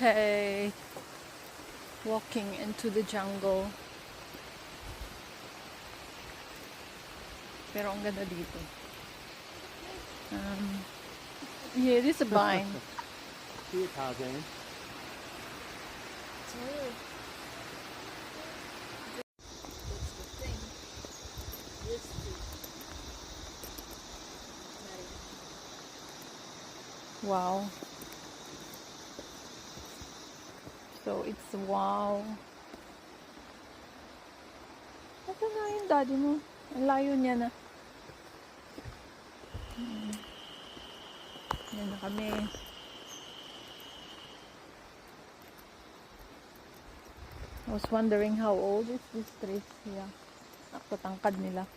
Okay. Walking into the jungle. Pero ang ganda dito. Yeah, it is a vine. See it, Tarzan? Wow. So it's wow. Ito na yung daddy mo. Ang layo niya na. Yan na kami. I was wondering how old is this tree. Yeah. Nakatangkad nila.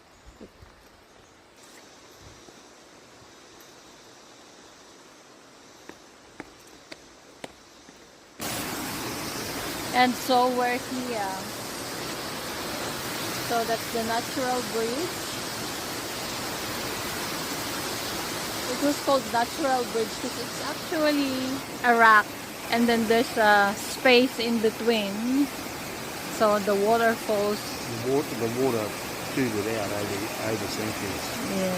And so we're here. So that's the natural bridge. It was called natural bridge because it's actually a rock and then there's a space in between. So the water falls. The water tubed out over centuries. Yeah.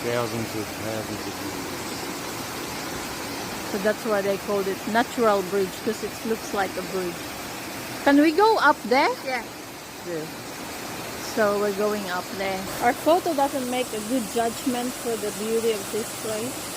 Thousands of years. So that's why they called it natural bridge because it looks like a bridge. Can we go up there? Yeah. Yeah. So we're going up there. Our photo doesn't make a good judgment for the beauty of this place.